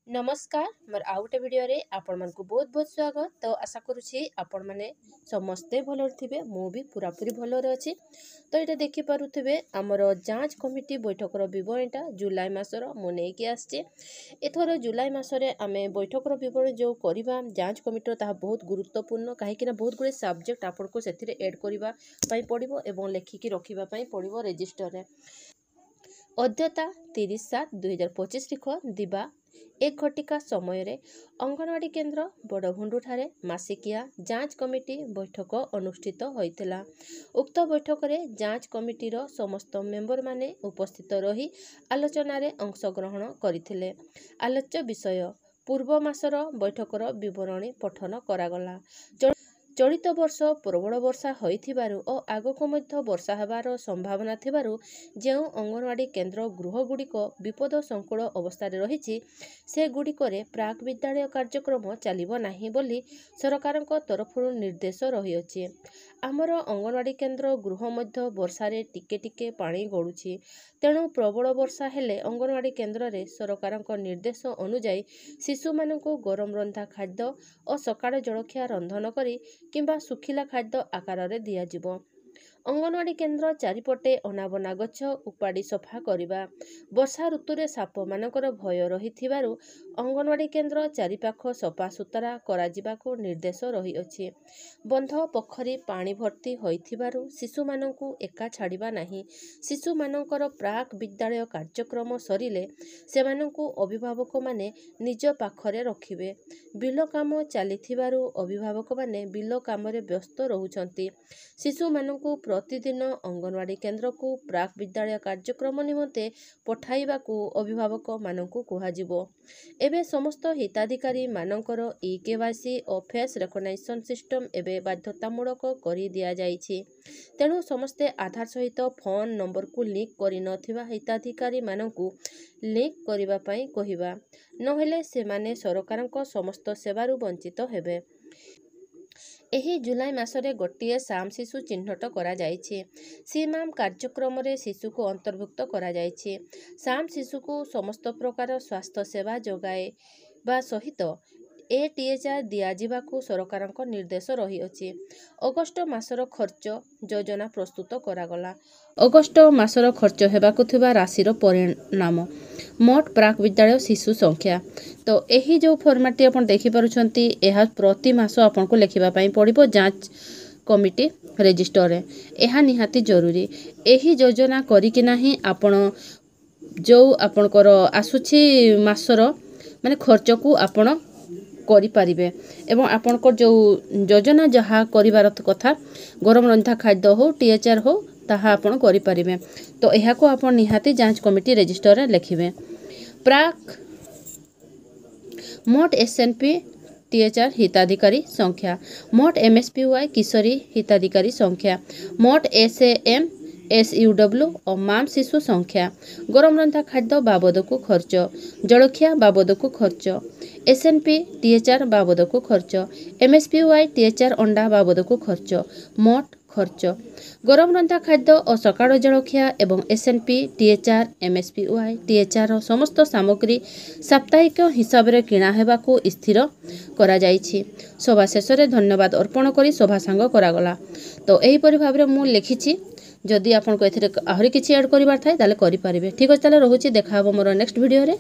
नमस्कार मोर आउ गोटे भिडियो रे आपण मन को बहुत बहुत स्वागत। तो आशा करुछि आपण माने समस्ते भलो थिबे, मु भी पूरा पूरी भलो रे अछि। तो एटा देखि पारुथिबे हमर जांच कमिटी बैठकर विवरणटा जुलाई मासर मु नै कि आछे। एथरो जुलाई मासरे आमे बैठकर विवरण जो करिबा जांच कमिटी ता बहुत गुरुत्वपूर्ण, काहे कि ना बहुत गुरे सब्जेक्ट आपण को सेथिरे ऐड करिबा पई पड़िबो एवं लेखिकी रखिबा पई पड़िबो रजिस्टर रे। अद्यता 30/7/2025 लिख दिबा 1 घटिका समय रे अंगनवाड़ी केन्द्र बड़भुंडू ठारे मासिकिया जांच कमिटी बैठक अनुष्ठित होइतिला। उक्त बैठक रे जांच कमिटी रो समस्त मेंबर माने उपस्थित रही आलोचना रे अंशग्रहण करिथिले। आलोच्य विषय पूर्व मासर बैठकर विवरणी पठन करागला। चलित वर्ष प्रबल वर्षा होइथिबारु और आगको मध्य वर्षा हेबार संभावना थिबारु जेउ अंगनवाड़ी केन्द्र गृह गुड़िक विपद संकुल अवस्था रही से गुड़िक प्राक विद्यालय कार्यक्रम चलिबो नाही बोली सरकारक तरफरु निर्देश रही। आमर अंगनवाड़ी केन्द्र गृह मध्य वर्षा टिके टिके पानी गड़ुछि, तेणु प्रबल वर्षा हेले अंगनवाड़ी केन्द्र रे सरकारक निर्देश अनुଯାयी शिशु मानकु गरम रंधा खाद्य और सकाळ जलखिया रंधन करी किंबा सुखिला खाद्य आकार रे दिया जिवो। अंगनवाड़ी केन्द्र चारिपटे अनाबना गछ उपाड़ी सफा करिबा। वर्षा ऋतु रे साप मानकर भय रहिथिबारु अंगनवाड़ी केन्द्र चारिपाख सफा सुतरा करा जिबाको निर्देश रही अछि। बंध पोखरी पानी भर्ती होइथिबारु शिशु मानकु एका छाड़िबा नाही। शिशु मानकर प्राक विद्यालय कार्यक्रम सरिले सेमानकु अभिभावक माने निज पाखरे रखिबे। बिल काम चलिथिबारु अभिभावक माने बिल काम रे व्यस्त रहुछंती। शिशु मानकु प्रतिदिन अंगनवाड़ी केन्द्र को प्राक विद्यालय कार्यक्रम निमंते पठाइबाकू अभिभावक मानकु कुहाजिबो। एबे समस्त हिताधिकारी मानकर ई-केवाईसी और फेस रिकग्निशन सिस्टम एबे बाध्यतामूलक करि दिया जाइछि। तेणु समस्ते आधार सहित फोन नंबर को लिंक करि नथिबा हिताधिकारी मानकु लिंक करिबा पई कहिबा, नहेले सेमाने सरकारक समस्त सेवारु वंचित हेबे। एही जुलाई मासरे गोटिए साम शिशु चिन्हट करा जाइछि। सीमाम कार्यक्रम रे शिशु को अंतर्भुक्त करा जाइछि। साम शिशु को समस्त प्रकार स्वास्थ्य सेवा जोगाए बा सहित ATHR दिया जिबाकू सरकारक निर्देश रही अछि। अगस्ट मासर खर्च योजना प्रस्तुत करागला। अगस्ट मासर खर्च हेबाकू थिबा राशिर परिणाम मोट प्राक विद्यालय शिशु संख्या। तो यही जो फॉर्मेट आपण देखि पारुछंती एहा प्रति मास आपण को लेखिबा पई पड़िबो जांच कमिटी रजिस्टर रे। एहा निहाती जरूरी। एही योजना करी कि नाही आपण जो आपणकर आसुछि मासर माने खर्च को आपण करि पारिबे एवं आपणकर जो योजना जहा करिवार कथा गरम रंधा खाद्य हो THR हो ताहा आपण करि पारिबे। तो एहा को आपण निहाती जांच कमिटी रजिस्टर रे लेखिबे। प्राक मोट SNP THR हिताधिकारी संख्या, मोट MSPY किशोरी हिताधिकारी संख्या, मोट SAM SUW और माम शिशु संख्या, गरम रंधा खाद्य बाबद को खर्च, जलखिया बाबद को खर्च, SNP THR बाबद को खर्च, MSPY THR अंडा बाबद को खर्च, मोट खर्च। गरम रंधा खाद्य और सकाळ जलखिया एवं SNP THR MSPY THR समस्त सामग्री साप्ताहिक हिसाब रे किणा हेबाकू स्थिर करा जाइछि। सभा शेष रे धन्यवाद अर्पण करी सभा सांग करागला। तो एही परि भाबरे मु लेखिछि। जदि आपन को एथिरे आहुरी किछि ऐड करिवार थाए ताले करि पारिबे। ठीक अछि, ताले रहुछि, देखा हबो मोर नेक्स्ट वीडियो रे।